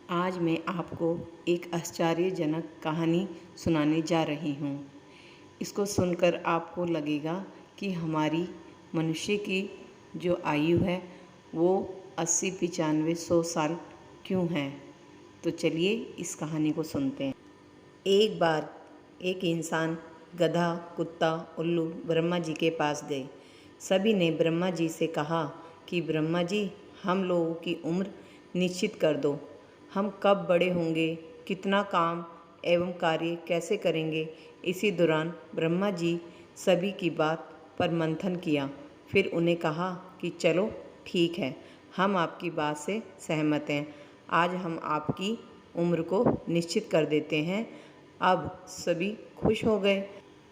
आज मैं आपको एक आश्चर्यजनक कहानी सुनाने जा रही हूँ। इसको सुनकर आपको लगेगा कि हमारी मनुष्य की जो आयु है वो 80, 95, 100 साल क्यों है। तो चलिए इस कहानी को सुनते हैं। एक बार एक इंसान गधा, कुत्ता, उल्लू ब्रह्मा जी के पास गए। सभी ने ब्रह्मा जी से कहा कि ब्रह्मा जी, हम लोगों की उम्र निश्चित कर दो। हम कब बड़े होंगे, कितना काम एवं कार्य कैसे करेंगे। इसी दौरान ब्रह्मा जी सभी की बात पर मंथन किया। फिर उन्हें कहा कि चलो ठीक है, हम आपकी बात से सहमत हैं। आज हम आपकी उम्र को निश्चित कर देते हैं। अब सभी खुश हो गए।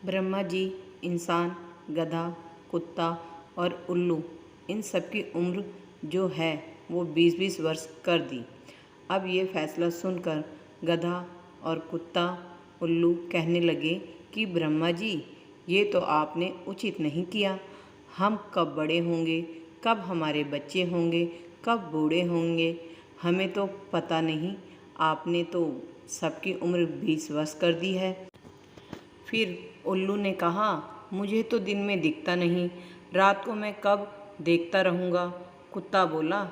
ब्रह्मा जी इंसान, गधा, कुत्ता और उल्लू इन सब की उम्र जो है वो 20-20 वर्ष कर दी। अब ये फैसला सुनकर गधा और कुत्ता, उल्लू कहने लगे कि ब्रह्मा जी, ये तो आपने उचित नहीं किया। हम कब बड़े होंगे, कब हमारे बच्चे होंगे, कब बूढ़े होंगे, हमें तो पता नहीं। आपने तो सबकी उम्र 20 वर्ष कर दी है। फिर उल्लू ने कहा, मुझे तो दिन में दिखता नहीं, रात को मैं कब देखता रहूँगा। कुत्ता बोला,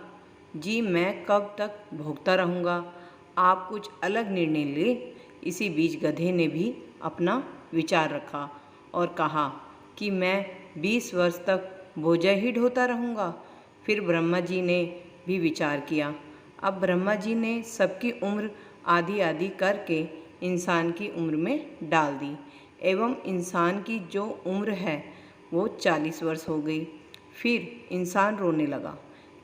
जी मैं कब तक भोगता रहूँगा। आप कुछ अलग निर्णय ले। इसी बीच गधे ने भी अपना विचार रखा और कहा कि मैं 20 वर्ष तक बोझा ही ढोता रहूँगा। फिर ब्रह्मा जी ने भी विचार किया। अब ब्रह्मा जी ने सबकी उम्र आधी आधी करके इंसान की उम्र में डाल दी एवं इंसान की जो उम्र है वो 40 वर्ष हो गई। फिर इंसान रोने लगा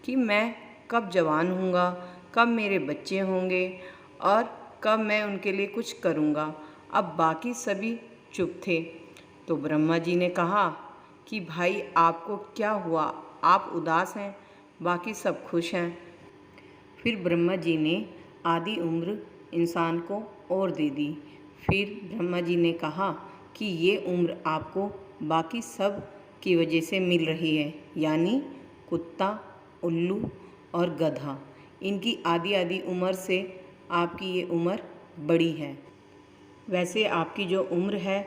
कि मैं कब जवान होऊंगा, कब मेरे बच्चे होंगे और कब मैं उनके लिए कुछ करूंगा। अब बाकी सभी चुप थे। तो ब्रह्मा जी ने कहा कि भाई आपको क्या हुआ, आप उदास हैं, बाकी सब खुश हैं। फिर ब्रह्मा जी ने आधी उम्र इंसान को और दे दी। फिर ब्रह्मा जी ने कहा कि ये उम्र आपको बाकी सब की वजह से मिल रही है, यानी कुत्ता, उल्लू और गधा। इनकी आधी आधी उम्र से आपकी ये उम्र बड़ी है। वैसे आपकी जो उम्र है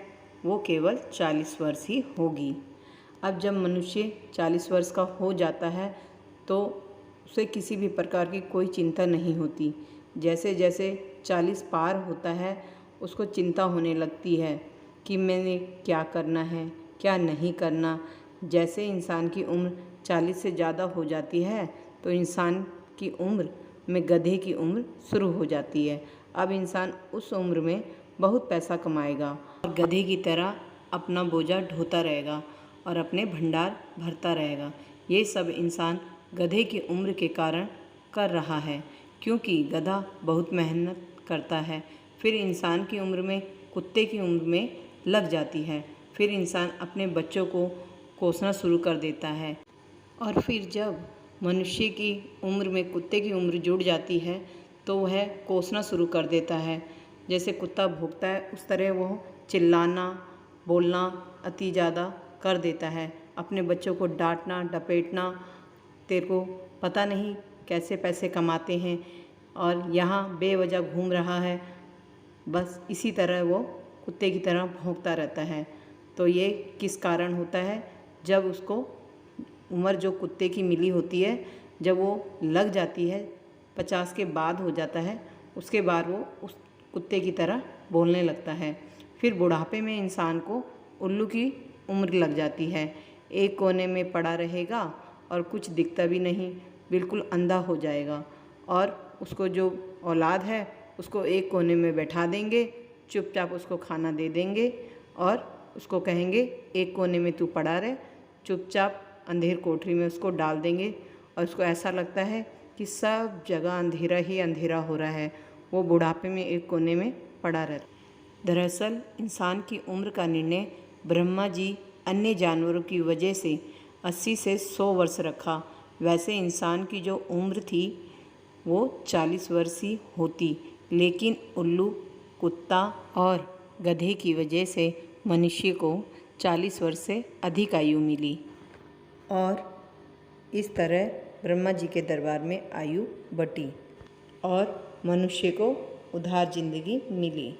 वो केवल 40 वर्ष ही होगी। अब जब मनुष्य 40 वर्ष का हो जाता है तो उसे किसी भी प्रकार की कोई चिंता नहीं होती। जैसे जैसे 40 पार होता है उसको चिंता होने लगती है कि मैंने क्या करना है, क्या नहीं करना। जैसे इंसान की उम्र 40 से ज़्यादा हो जाती है तो इंसान की उम्र में गधे की उम्र शुरू हो जाती है। अब इंसान उस उम्र में बहुत पैसा कमाएगा और गधे की तरह अपना बोझा ढोता रहेगा और अपने भंडार भरता रहेगा। ये सब इंसान गधे की उम्र के कारण कर रहा है, क्योंकि गधा बहुत मेहनत करता है। फिर इंसान की उम्र में कुत्ते की उम्र में लग जाती है। फिर इंसान अपने बच्चों को कोसना शुरू कर देता है और फिर जब मनुष्य की उम्र में कुत्ते की उम्र जुड़ जाती है तो वह कोसना शुरू कर देता है। जैसे कुत्ता भौंकता है उस तरह वह चिल्लाना, बोलना अति ज़्यादा कर देता है। अपने बच्चों को डांटना, डपेटना, तेरे को पता नहीं कैसे पैसे कमाते हैं और यहाँ बेवजह घूम रहा है, बस इसी तरह वो कुत्ते की तरह भौंकता रहता है। तो ये किस कारण होता है? जब उसको उम्र जो कुत्ते की मिली होती है, जब वो लग जाती है, 50 के बाद हो जाता है, उसके बाद वो उस कुत्ते की तरह बोलने लगता है। फिर बुढ़ापे में इंसान को उल्लू की उम्र लग जाती है। एक कोने में पड़ा रहेगा और कुछ दिखता भी नहीं, बिल्कुल अंधा हो जाएगा और उसको जो औलाद है उसको एक कोने में बैठा देंगे, चुपचाप उसको खाना दे देंगे और उसको कहेंगे एक कोने में तू पड़ा रहे, चुपचाप अंधेर कोठरी में उसको डाल देंगे और उसको ऐसा लगता है कि सब जगह अंधेरा ही अंधेरा हो रहा है। वो बुढ़ापे में एक कोने में पड़ा रहता। दरअसल इंसान की उम्र का निर्णय ब्रह्मा जी अन्य जानवरों की वजह से 80 से 100 वर्ष रखा। वैसे इंसान की जो उम्र थी वो 40 वर्ष ही होती, लेकिन उल्लू, कुत्ता और गधे की वजह से मनुष्य को 40 वर्ष से अधिक आयु मिली और इस तरह ब्रह्मा जी के दरबार में आयु बटी और मनुष्य को उधार ज़िंदगी मिली।